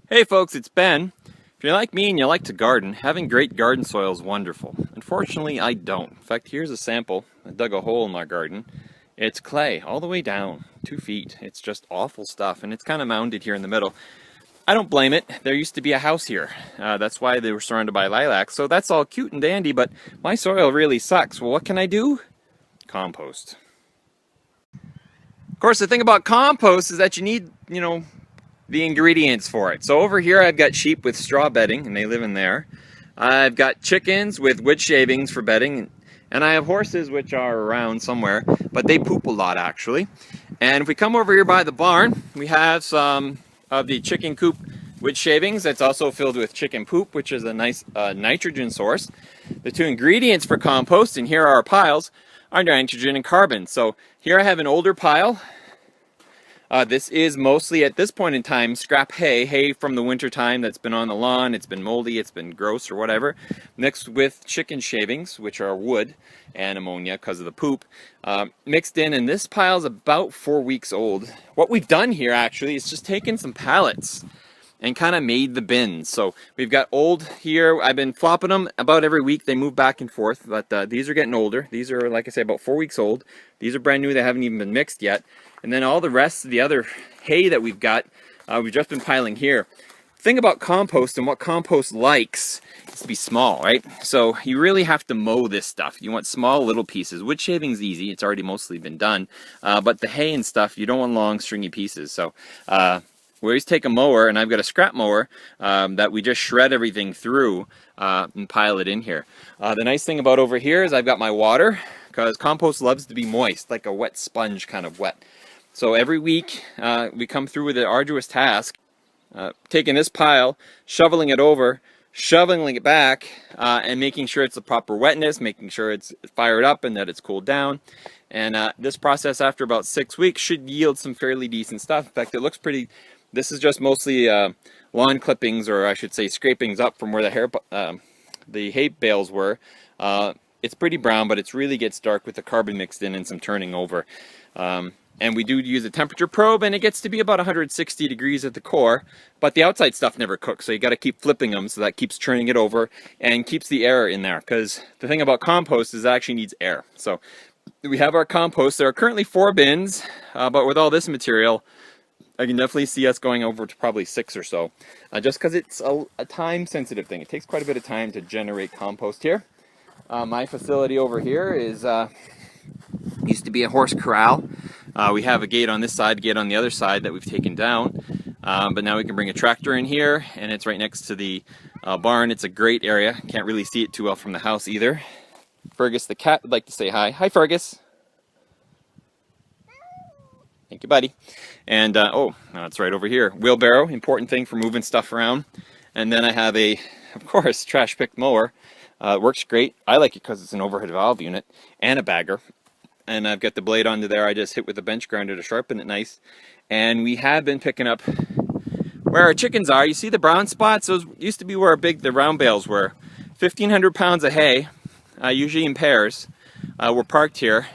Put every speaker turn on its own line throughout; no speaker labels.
Hey folks, it's Ben. If you're like me and you like to garden, having great garden soil is wonderful. Unfortunately, I don't. In fact, here's a sample. I dug a hole in my garden. It's clay all the way down, 2 feet. It's just awful stuff, and it's kind of mounded here in the middle. I don't blame it. There used to be a house here. That's why they were surrounded by lilacs, so that's all cute and dandy, but my soil really sucks. Well, what can I do? Compost. Of course, the thing about compost is that you need, the ingredients for it. So over here I've got sheep with straw bedding, and they live in there. I've got chickens with wood shavings for bedding, and I have horses which are around somewhere, but they poop a lot actually. And if we come over here by the barn, we have some of the chicken coop wood shavings that's also filled with chicken poop, which is a nice nitrogen source. The two ingredients for compost, and here are our piles, are nitrogen and carbon. So here I have an older pile. This is mostly, at this point in time, scrap hay from the winter time that's been on the lawn, it's been moldy, it's been gross or whatever, mixed with chicken shavings, which are wood, and ammonia because of the poop, mixed in, and this pile's about 4 weeks old. What we've done here, actually, is just taken some pallets and kind of made the bins. So we've got old here. I've been flopping them about every week. They move back and forth, but these are getting older. These are, like I say, about 4 weeks old. These are brand new. They haven't even been mixed yet. And then all the rest of the other hay that we've got, we've just been piling here. The thing about compost and what compost likes is to be small, right? So you really have to mow this stuff. You want small little pieces. Wood shaving's easy. It's already mostly been done. But the hay and stuff, you don't want long stringy pieces. So we always take a mower, and I've got a scrap mower that we just shred everything through and pile it in here. The nice thing about over here is I've got my water, because compost loves to be moist, like a wet sponge kind of wet. So every week we come through with an arduous task, taking this pile, shoveling it over, shoveling it back, and making sure it's the proper wetness, making sure it's fired up and that it's cooled down. And this process, after about 6 weeks, should yield some fairly decent stuff. In fact, it looks pretty. This is just mostly lawn clippings, or I should say scrapings up from where the hay bales were. It's pretty brown, but it really gets dark with the carbon mixed in and some turning over. And we do use a temperature probe, and it gets to be about 160 degrees at the core, but the outside stuff never cooks, so you got to keep flipping them, so that keeps turning it over and keeps the air in there, because the thing about compost is it actually needs air. So we have our compost. There are currently 4 bins, but with all this material, I can definitely see us going over to probably 6 or so, just because it's a time-sensitive thing. It takes quite a bit of time to generate compost here. My facility over here is used to be a horse corral. We have a gate on this side, a gate on the other side that we've taken down, but now we can bring a tractor in here, and it's right next to the barn. It's a great area. Can't really see it too well from the house either. Fergus the cat would like to say hi. Hi, Fergus. Thank you, buddy. And oh, it's right over here. Wheelbarrow, important thing for moving stuff around. And then I have of course, trash pick mower. It works great. I like it because it's an overhead valve unit and a bagger. And I've got the blade onto there. I just hit with a bench grinder to sharpen it nice. And we have been picking up where our chickens are. You see the brown spots? Those used to be where the round bales were. 1,500 pounds of hay, usually in pairs, were parked here.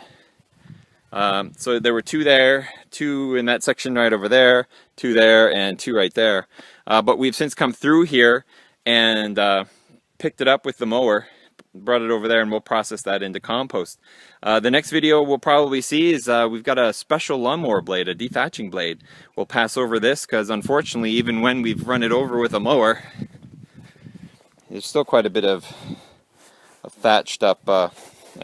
So there were 2 there, 2 in that section right over there, 2 there, and 2 right there. But we've since come through here and picked it up with the mower, brought it over there, and we'll process that into compost. The next video we'll probably see is we've got a special lawnmower blade, a dethatching blade. We'll pass over this because unfortunately, even when we've run it over with a mower, there's still quite a bit of thatched up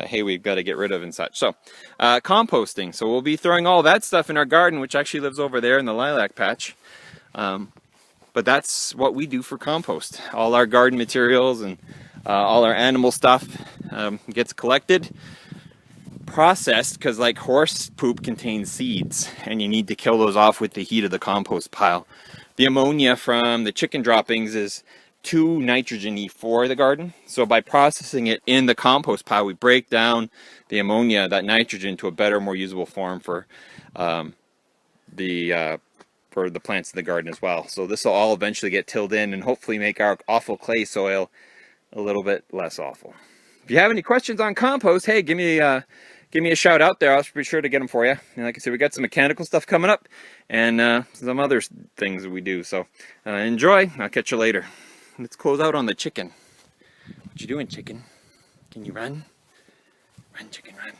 hay we've got to get rid of and such. So composting. So we'll be throwing all that stuff in our garden, which actually lives over there in the lilac patch. But that's what we do for compost. All our garden materials and all our animal stuff gets collected, processed, because like horse poop contains seeds, and you need to kill those off with the heat of the compost pile. The ammonia from the chicken droppings is too nitrogen-y for the garden, so by processing it in the compost pile, we break down the ammonia, that nitrogen, to a better, more usable form for the plants in the garden as well. So this will all eventually get tilled in and hopefully make our awful clay soil a little bit less awful. If you have any questions on compost, hey, give me give me a shout out there. I'll be sure to get them for you. And like I said, we got some mechanical stuff coming up and some other things that we do. So enjoy. I'll catch you later. Let's close out on the chicken. What you doing, chicken? Can you run? Run, chicken, run.